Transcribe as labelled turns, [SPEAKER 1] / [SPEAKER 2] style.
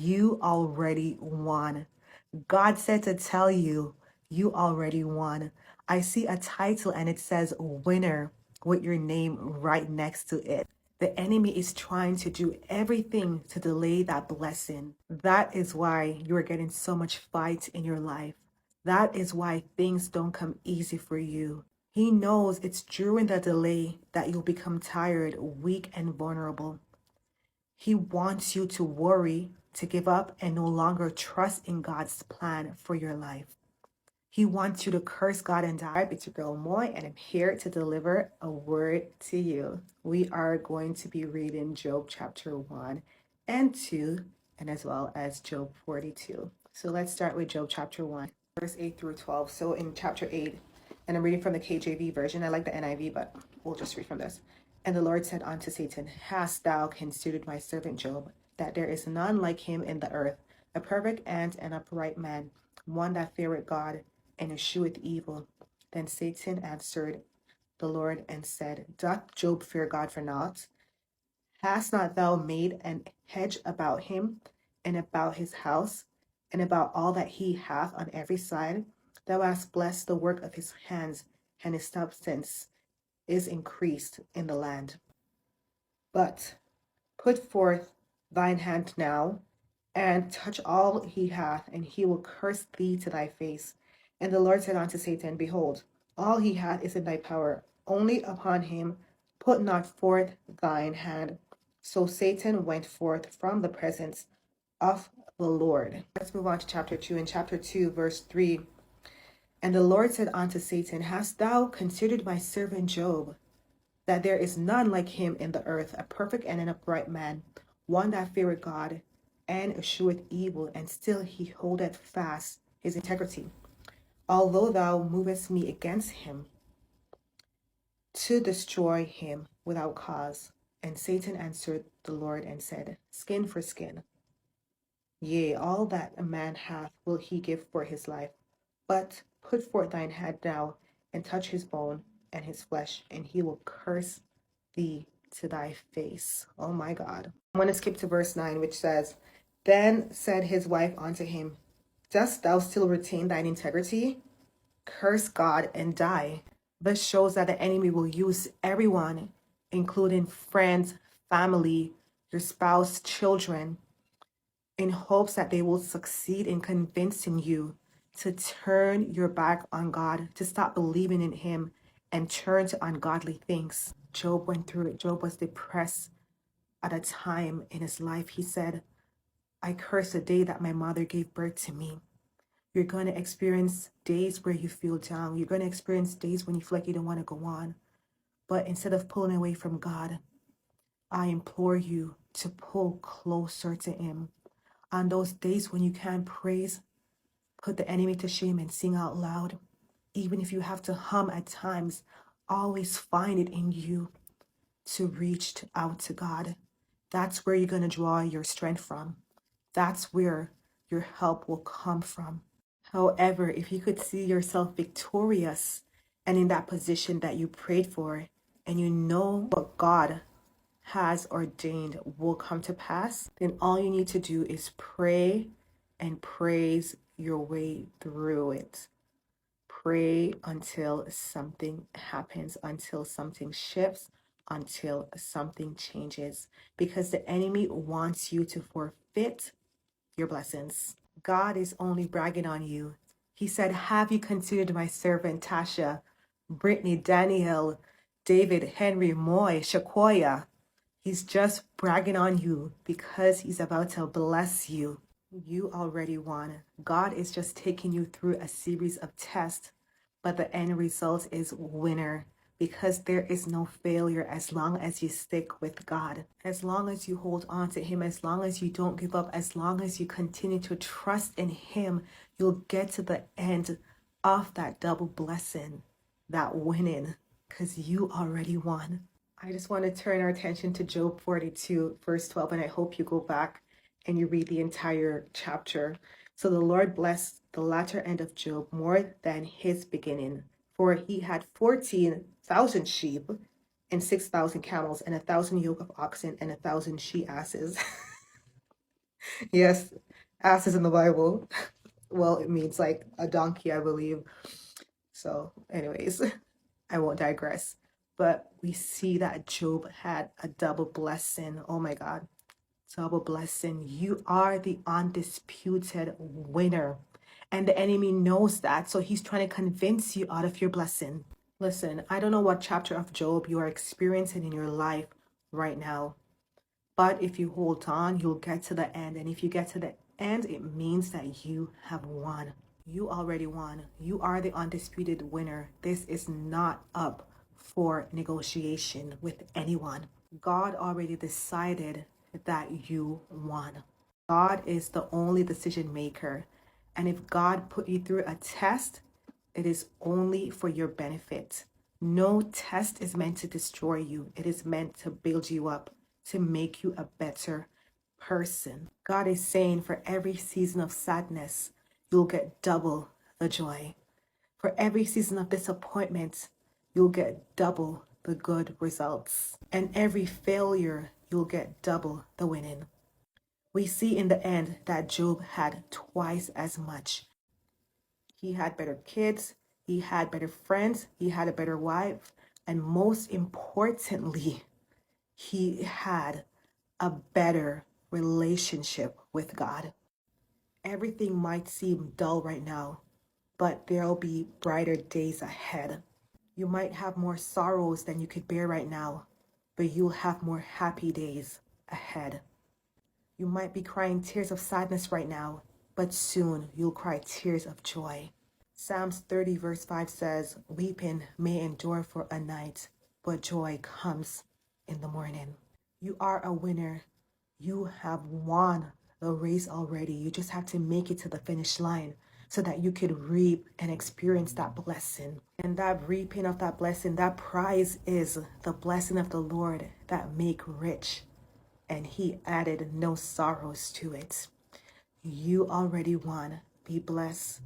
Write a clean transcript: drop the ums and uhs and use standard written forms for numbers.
[SPEAKER 1] you already won. God said to tell you, you already won. I see a title and it says winner with your name right next to it. The enemy is trying to do everything to delay that blessing. That is why you're getting so much fight in your life. That is why things don't come easy for you. He knows it's during the delay that you'll become tired, weak, and vulnerable. He wants you to worry, to give up, and no longer trust in God's plan for your life. He wants you to curse God and die. It's your girl Moy, and I'm here to deliver a word to you. We are going to be reading Job chapter 1 and 2, and as well as Job 42. So let's start with Job chapter 1, verse 8 through 12. So in chapter 8, and I'm reading from the KJV version. I like the NIV, but we'll just read from this. And the Lord said unto Satan, Hast thou considered my servant Job, that there is none like him in the earth, a perfect and an upright man, one that feareth God and escheweth evil? Then Satan answered the Lord and said, Doth Job fear God for naught? Hast not thou made an hedge about him, and about his house, and about all that he hath on every side? Thou hast blessed the work of his hands, and his substance is increased in the land. But put forth thine hand now, and touch all he hath, and he will curse thee to thy face. And the Lord said unto Satan, Behold, all he hath is in thy power, only upon him put not forth thine hand. So Satan went forth from the presence of the Lord. Let's move on to chapter 2. In chapter 2, verse 3, and the Lord said unto Satan, Hast thou considered my servant Job, that there is none like him in the earth, a perfect and an upright man, one that feareth God and escheweth evil, and still he holdeth fast his integrity. Although thou movest me against him to destroy him without cause. And Satan answered the Lord and said, Skin for skin. Yea, all that a man hath will he give for his life. But put forth thine hand now, and touch his bone and his flesh, and he will curse thee to thy face. Oh my God. I'm going to skip to verse 9, which says, Then said his wife unto him, Dost thou still retain thine integrity? Curse God and die. This shows that the enemy will use everyone, including friends, family, your spouse, children, in hopes that they will succeed in convincing you to turn your back on God, to stop believing in him and turn to ungodly things. Job went through it. Job was depressed at a time in his life. He said, I curse the day that my mother gave birth to me. You're going to experience days where you feel down. You're going to experience days when you feel like you don't want to go on. But instead of pulling away from God, I implore you to pull closer to him. On those days when you can't praise, put the enemy to shame and sing out loud. Even if you have to hum at times, always find it in you to reach out to God. That's where you're going to draw your strength from. That's where your help will come from. However, if you could see yourself victorious and in that position that you prayed for, and you know what God has ordained will come to pass, then all you need to do is pray and praise your way through it. Pray until something happens, until something shifts, until something changes, because the enemy wants you to forfeit your blessings. God is only bragging on you. He said, Have you considered my servant Tasha, Brittany, Danielle, David, Henry, Moy, Shakoya? He's just bragging on you because he's about to bless you. You already won. God is just taking you through a series of tests, but the end result is winner, because there is no failure as long as you stick with God. As long as you hold on to him, as long as you don't give up, as long as you continue to trust in him, you'll get to the end of that double blessing, that winning, because you already won. I just want to turn our attention to Job 42, verse 12, and I hope you go back and you read the entire chapter. So the Lord blessed the latter end of Job more than his beginning, for he had 14,000 sheep and 6,000 camels and 1,000 yoke of oxen and 1,000 she asses. Yes, ass is in the Bible. Well, it means like a donkey, I believe. So, anyways, I won't digress. But we see that Job had a double blessing. Oh my God, double blessing. You are the undisputed winner. And the enemy knows that. So he's trying to convince you out of your blessing. Listen, I don't know what chapter of Job you are experiencing in your life right now. But if you hold on, you'll get to the end. And if you get to the end, it means that you have won. You already won. You are the undisputed winner. This is not up for negotiation with anyone. God already decided that you won. God is the only decision maker. And if God put you through a test, it is only for your benefit. No test is meant to destroy you. It is meant to build you up, to make you a better person. God is saying for every season of sadness, you'll get double the joy. For every season of disappointment, you'll get double the good results. And every failure, you'll get double the winning. We see in the end that Job had twice as much. He had better kids, he had better friends, he had a better wife, and most importantly, he had a better relationship with God. Everything might seem dull right now, but there'll be brighter days ahead. You might have more sorrows than you could bear right now, but you'll have more happy days ahead. You might be crying tears of sadness right now, but soon you'll cry tears of joy. Psalms 30 verse 5 says, weeping may endure for a night, but joy comes in the morning. You are a winner. You have won the race already. You just have to make it to the finish line so that you could reap and experience that blessing. And that reaping of that blessing, that prize is the blessing of the Lord that make rich. And he added no sorrows to it. You already won. Be blessed.